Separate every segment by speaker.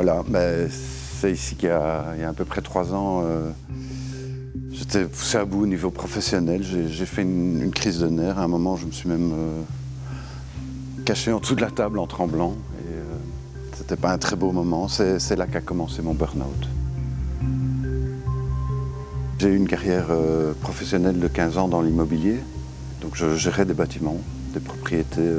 Speaker 1: Voilà, c'est ici qu'il y a à peu près 3 ans, j'étais poussé à bout au niveau professionnel. J'ai fait une crise de nerfs. À un moment, je me suis même caché en dessous de la table en tremblant. Et c'était pas un très beau moment. C'est là qu'a commencé mon burn-out. J'ai eu une carrière professionnelle de 15 ans dans l'immobilier. Donc je gérais des bâtiments, des propriétés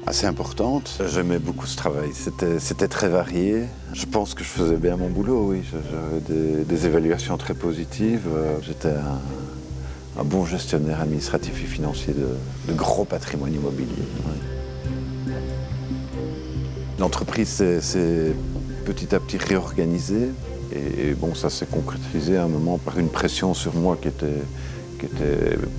Speaker 1: assez importantes. J'aimais beaucoup ce travail, c'était très varié. Je pense que je faisais bien mon boulot, oui. J'avais des évaluations très positives. J'étais un bon gestionnaire administratif et financier de gros patrimoine immobilier. Ouais. L'entreprise s'est petit à petit réorganisée. Et bon, ça s'est concrétisé à un moment par une pression sur moi qui était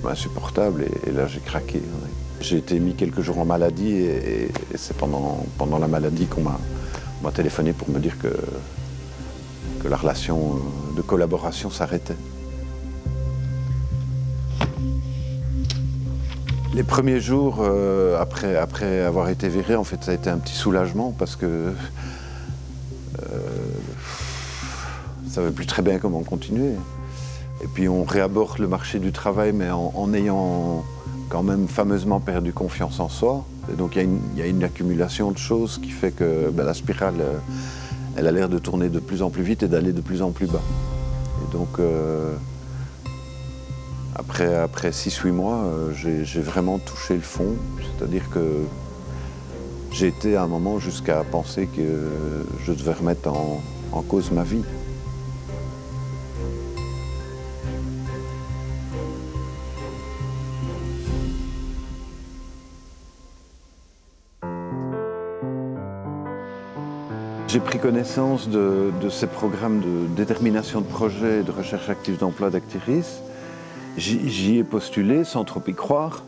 Speaker 1: insupportable. Et là, j'ai craqué. Ouais. J'ai été mis quelques jours en maladie et c'est pendant la maladie qu'on m'a téléphoné pour me dire que la relation de collaboration s'arrêtait. Les premiers jours, après avoir été viré, en fait, ça a été un petit soulagement parce que ça ne savait plus très bien comment continuer. Et puis on réaborde le marché du travail, mais en ayant quand même fameusement perdu confiance en soi. Et donc il y a une accumulation de choses qui fait que la spirale, elle a l'air de tourner de plus en plus vite et d'aller de plus en plus bas. Et donc après 6-8 mois, j'ai vraiment touché le fond. C'est-à-dire que j'ai été à un moment jusqu'à penser que je devais remettre en cause ma vie. J'ai pris connaissance de ces programmes de détermination de projet et de recherche active d'emploi d'Actiris. J'y ai postulé sans trop y croire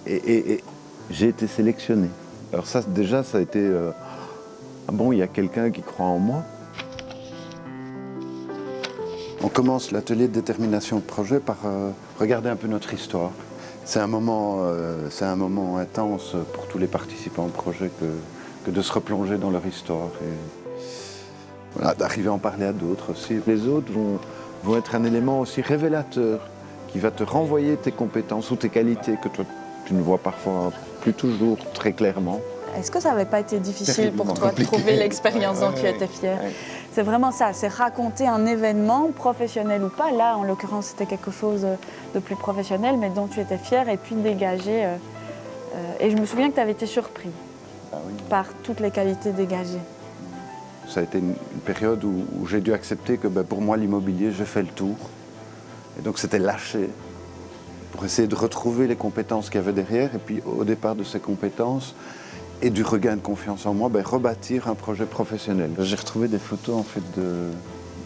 Speaker 1: et j'ai été sélectionné. Alors ça, déjà, ça a été... ah bon, il y a quelqu'un qui croit en moi. On commence l'atelier de détermination de projet par regarder un peu notre histoire. C'est un moment intense pour tous les participants au projet que de se replonger dans leur histoire. Et voilà, d'arriver à en parler à d'autres aussi. Les autres vont être un élément aussi révélateur qui va te renvoyer tes compétences ou tes qualités que toi, tu ne vois parfois plus toujours très clairement.
Speaker 2: Est-ce que ça n'avait pas été difficile pour toi de trouver l'expérience dont tu étais fier? C'est vraiment ça, c'est raconter un événement, professionnel ou pas. Là, en l'occurrence, c'était quelque chose de plus professionnel, mais dont tu étais fier et puis dégagé. Et je me souviens que tu avais été surpris par toutes les qualités dégagées.
Speaker 1: Ça a été une période où j'ai dû accepter que pour moi, l'immobilier, j'ai fait le tour. Et donc c'était lâcher pour essayer de retrouver les compétences qu'il y avait derrière. Et puis au départ de ces compétences et du regain de confiance en moi, rebâtir un projet professionnel. J'ai retrouvé des photos en fait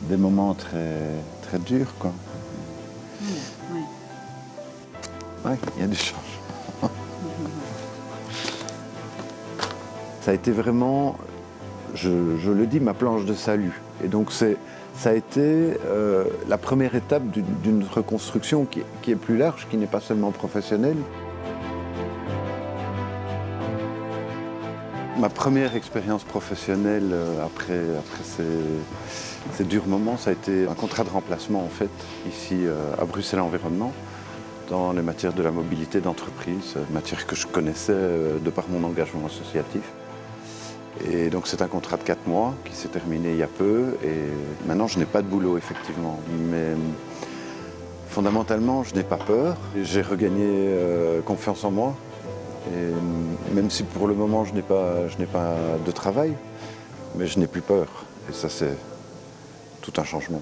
Speaker 1: des moments très, très durs, quoi.
Speaker 2: Oui.
Speaker 1: Ouais, il y a du changement. Ça a été vraiment, je le dis, ma planche de salut. Et donc ça a été la première étape d'une reconstruction qui est plus large, qui n'est pas seulement professionnelle. Ma première expérience professionnelle après ces durs moments, ça a été un contrat de remplacement en fait, ici à Bruxelles Environnement, dans les matières de la mobilité d'entreprise, matière que je connaissais de par mon engagement associatif. Et donc c'est un contrat de 4 mois qui s'est terminé il y a peu et maintenant je n'ai pas de boulot effectivement. Mais fondamentalement je n'ai pas peur. J'ai regagné confiance en moi. Et même si pour le moment je n'ai pas de travail, mais je n'ai plus peur. Et ça c'est tout un changement.